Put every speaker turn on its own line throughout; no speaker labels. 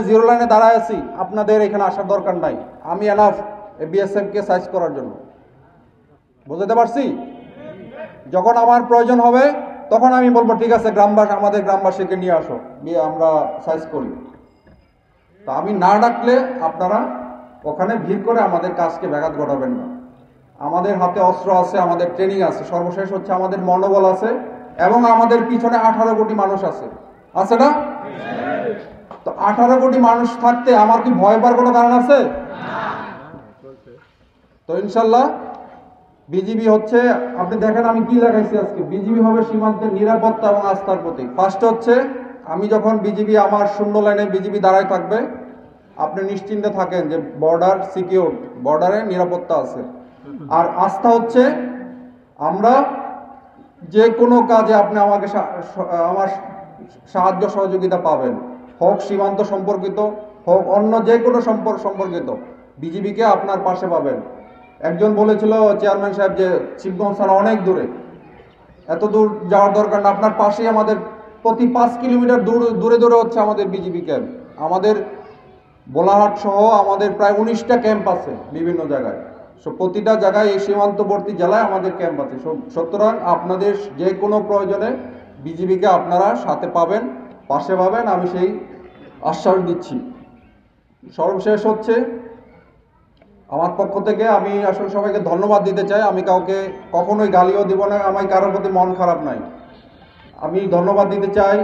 Zero লাইনে দাঁড়ায় আছি, আপনাদের এখানে আসার দরকার নাই। আমি এনাফ বিএসএফ কে সাইজ করার জন্য। বুঝতে পারছি? যখন আমার প্রয়োজন হবে তখন আমি বলবো ঠিক আছে আমাদের গ্রামবাসীকে নিয়ে আসো, নিয়ে আমরা সাইজ করি। তা আমি না ডাকলে আপনারা ওখানে ভিড় করে আমাদের কাজকে ব্যাঘাত ঘটাবেন না। আমাদের হাতে অস্ত্র আছে, আমাদের ট্রেনিং আছে, সর্বশেষ হচ্ছে আমাদের মনোবল আছে, এবং আমাদের পিছনে 18 কোটি মানুষ আছে না? তো 18 কোটি মানুষ থাকতে আমার কি ভয় পাওয়ার কোনো কারণ আছে? তো ইনশাল্লাহ বিজিবি হচ্ছে, আপনি দেখেন আমি কি লেখাইছি আজকে, বিজিবি হবে সীমান্তের নিরাপত্তা এবং আস্থার প্রতীক। ফার্স্ট হচ্ছে আমি যখন বিজিবি আমার শূন্য লাইনে বিজিবি দাঁড়ায় থাকবে, আপনি নিশ্চিন্তে থাকেন যে বর্ডার সিকিউর, বর্ডারে নিরাপত্তা আছে। আর আস্থা হচ্ছে আমরা যে কোনো কাজে আপনি আমাকে আমার সাহায্য সহযোগিতা পাবেন, হোক সীমান্ত সম্পর্কিত, হোক অন্য যে কোনো সম্পর্কিত, বিজিবিকে আপনার পাশে পাবেন। একজন বলেছিল চেয়ারম্যান সাহেব যে শিবগঞ্জ থানা অনেক দূরে, এত দূর যাওয়ার দরকার না, আপনার পাশেই আমাদের প্রতি 5 কিলোমিটার দূরে দূরে হচ্ছে আমাদের বিজিবি ক্যাম্প। আমাদের বোলাহাট সহ আমাদের প্রায় 19টা ক্যাম্প আছে বিভিন্ন জায়গায়। প্রতিটা জায়গায় এই সীমান্তবর্তী জেলায় আমাদের ক্যাম্প আছে। সুতরাং আপনাদের যে কোনো প্রয়োজনে বিজিবিকে আপনারা সাথে পাবেন, পাশে পাবেন, আমি সেই আশ্বাস দিচ্ছি। সর্বশেষ হচ্ছে আমার পক্ষ থেকে আমি আসলে সবাইকে ধন্যবাদ দিতে চাই। আমি কাউকে কখনোই গালিও দিব না, আমার কারোর প্রতি মন খারাপ নাই। আমি ধন্যবাদ দিতে চাই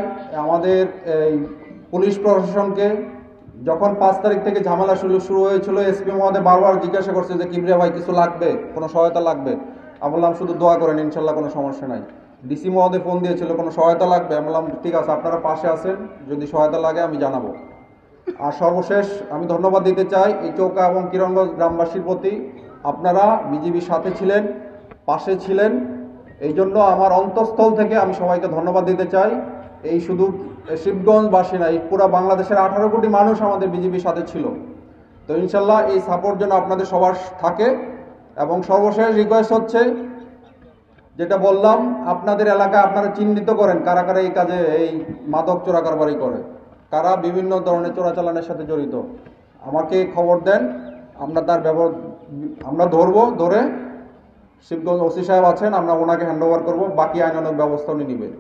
আমাদের এই পুলিশ প্রশাসনকে। যখন 5 তারিখ থেকে ঝামেলা শুরু হয়েছিল, এসপি মহোদয় বারবার জিজ্ঞাসা করছে যে কিবরিয়া ভাই কিছু লাগবে, কোনো সহায়তা লাগবে? আমি বললাম শুধু দোয়া করেন, ইনশাল্লাহ কোনো সমস্যা নাই। ডিসি মহোদয় ফোন দিয়েছিল কোনো সহায়তা লাগবে? আমি বললাম ঠিক আছে, আপনারা পাশে আছেন, যদি সহায়তা লাগে আমি জানাবো। আর সর্বশেষ আমি ধন্যবাদ দিতে চাই এই চৌকা এবং কিরণগঞ্জ গ্রামবাসীর প্রতি। আপনারা বিজিবির সাথে ছিলেন, পাশে ছিলেন, এই জন্য আমার অন্তঃস্থল থেকে আমি সবাইকে ধন্যবাদ দিতে চাই। এই শুধু শিবগঞ্জবাসী না, এই পুরো বাংলাদেশের 18 কোটি মানুষ আমাদের বিজিবির সাথে ছিল। তো ইনশাল্লাহ এই সাপোর্ট যেন আপনাদের সবার থাকে। এবং সর্বশেষ রিকোয়েস্ট হচ্ছে, যেটা বললাম, আপনাদের এলাকায় আপনারা চিহ্নিত করেন কারা কারা এই কাজে, এই মাদক চোরাকারবারি করে, কারা বিভিন্ন ধরনের চোরাচালানের সাথে জড়িত, আমাকে খবর দেন। আমরা তার আমরা ধরে শিবগঞ্জ ওসি সাহেব আছেন, আমরা ওনাকে হ্যান্ড ওভার করবো, বাকি আইনানুগ ব্যবস্থা উনি নেবেন।